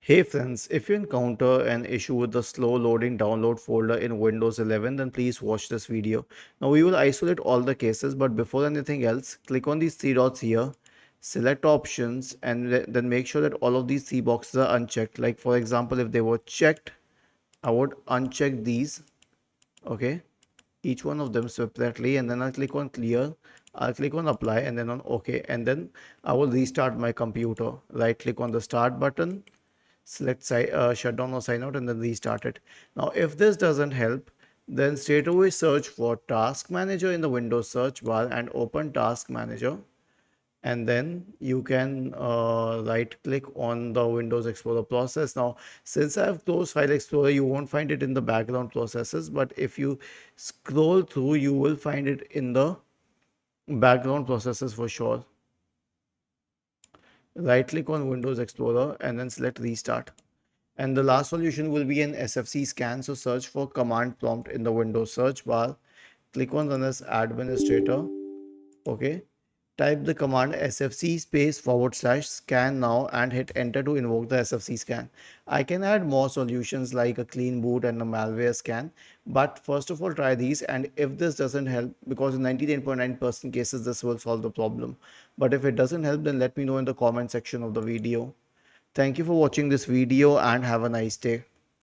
Hey friends, if you encounter an issue with the slow loading download folder in Windows 11, then please watch this video. Now we will isolate all the cases, but before anything else, click on these three dots here, select options, and then make sure that all of these three boxes are unchecked. Like for example, if they were checked, I would uncheck these, okay, each one of them separately, and then I'll click on clear. I'll click on apply and then on OK, and then I will restart my computer. Right click on the start button, select shut down or sign out, and then restart it. Now if this doesn't help, then straight away search for task manager in the Windows search bar and open task manager, and then you can right click on the Windows Explorer process. Now since I have closed File Explorer, you won't find it in the background processes, but if you scroll through, you will find it in the background processes for sure. Right click on Windows Explorer and then select restart. And the last solution will be an SFC scan. So search for command prompt in the Windows search bar. Click on run as administrator. Okay. Type the command SFC space / scan now and hit enter to invoke the SFC scan. I can add more solutions like a clean boot and a malware scan, but first of all try these, and if this doesn't help, because in 99.9% cases this will solve the problem, but if it doesn't help, then let me know in the comment section of the video. Thank you for watching this video and have a nice day.